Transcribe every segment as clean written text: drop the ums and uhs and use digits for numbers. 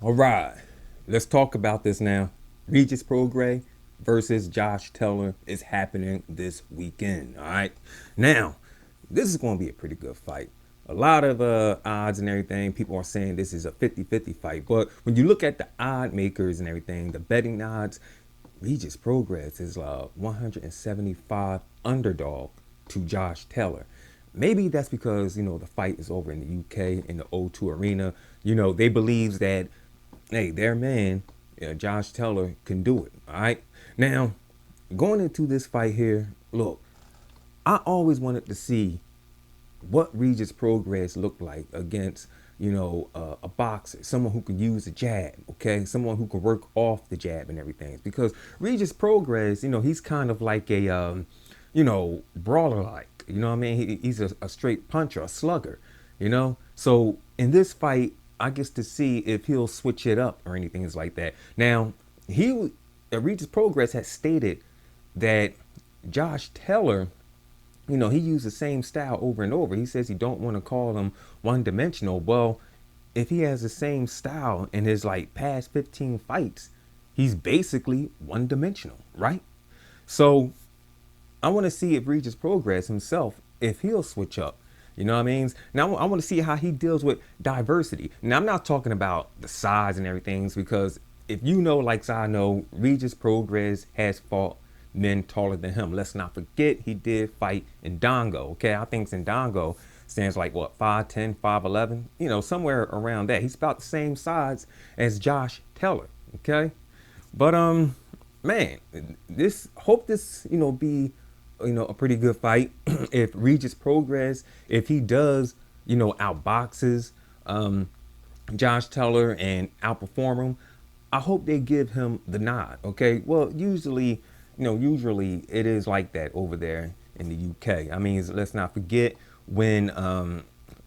All right, let's talk about this now. Regis Prograis versus Josh Taylor is happening this weekend. All right, now this is going to be a pretty good fight. A lot of odds and everything. People are saying this is a 50-50 fight, but when you look at the odd makers and everything, the betting odds, Regis Progress is 175 underdog to Josh Taylor. Maybe that's because the fight is over in the UK in the O2 Arena. They believe that hey, their man, Josh Taylor, can do it. All right. Now, going into this fight here, look, I always wanted to see what Regis Progress looked like against, a boxer, someone who could use the jab, okay, someone who could work off the jab and everything. Because Regis Progress, he's kind of like a, brawler like. You know what I mean? He's a straight puncher, a slugger. So in this fight, I guess to see if he'll switch it up or anything is like that. Now, Regis Progress has stated that Josh Taylor, he used the same style over and over. He says he don't want to call him one-dimensional. Well, if he has the same style in his like past 15 fights, he's basically one-dimensional, right? So I want to see if Regis Progress himself, if he'll switch up. You know what I mean? Now I want to see how he deals with diversity. Now I'm not talking about the size and everything because if you know, like I know, Regis Progress has fought men taller than him. Let's not forget he did fight Ndongo. Okay, I think Ndongo stands like what 5'10", 5'11", somewhere around that. He's about the same size as Josh Taylor. Okay, but man, this be a pretty good fight. If Regis Progress, if he does outboxes Josh Taylor and outperform him, I hope they give him the nod. Okay, well usually it is like that over there in the UK. I mean, let's not forget when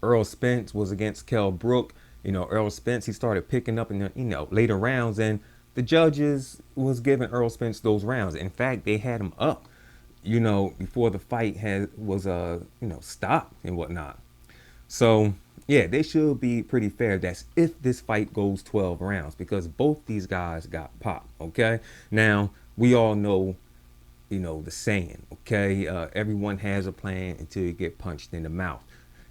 Earl Spence was against Kell Brook. Earl Spence, he started picking up in the later rounds, and the judges was giving Earl Spence those rounds. In fact, they had him up, before the fight was stopped and whatnot. So yeah, they should be pretty fair. That's if this fight goes 12 rounds because both these guys got popped. Okay, now we all know, the saying. Okay, everyone has a plan until you get punched in the mouth.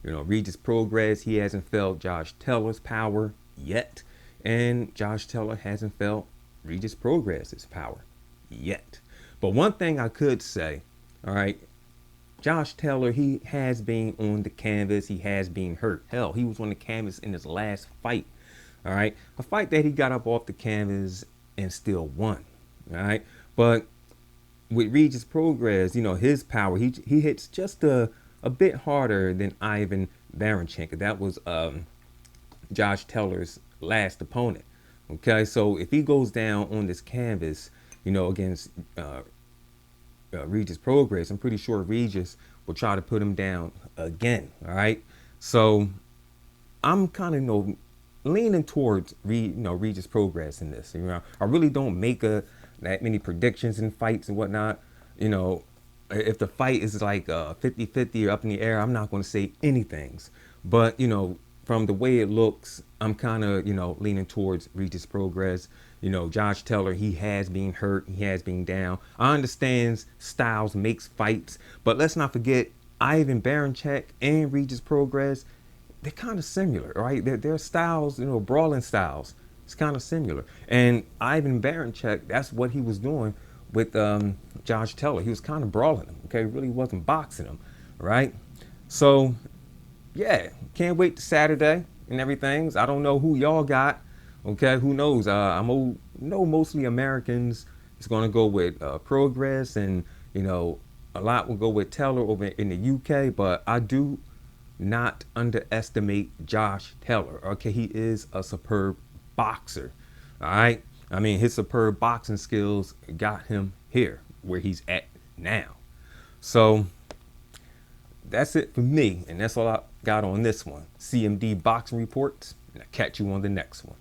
Regis Progress, he hasn't felt Josh Taylor's power yet, and Josh Taylor hasn't felt Regis Progress's power yet. But one thing I could say, all right, Josh Taylor, he has been on the canvas. He has been hurt. Hell, he was on the canvas in his last fight. All right, a fight that he got up off the canvas and still won. All right, but with Regis Progress, his power, he hits just a bit harder than Ivan Baranchenko. That was Josh Taylor's last opponent. Okay, so if he goes down on this canvas, against Regis Progress, I'm pretty sure Regis will try to put him down again. All right, so I'm kind of leaning towards Regis Progress in this. I really don't make that many predictions in fights and whatnot. If the fight is like 50-50 or up in the air, I'm not going to say anything. But from the way it looks, I'm kind of leaning towards Regis Progress. Josh Taylor, he has been hurt, he has been down. I understand styles makes fights, but let's not forget Ivan Baranchenko and Regis Progress, they're kind of similar, right? Their styles, brawling styles, it's kind of similar. And Ivan Baranchenko, that's what he was doing with Josh Taylor. He was kind of brawling him, okay? Really wasn't boxing him, right? So yeah, can't wait to Saturday and everything. I don't know who y'all got. Okay, who knows? Know mostly Americans. It's gonna go with Progress, and a lot will go with Taylor over in the UK. But I do not underestimate Josh Taylor. Okay, he is a superb boxer. All right, I mean his superb boxing skills got him here where he's at now. So that's it for me, and that's all I got on this one. CMD Boxing Reports, and I'll catch you on the next one.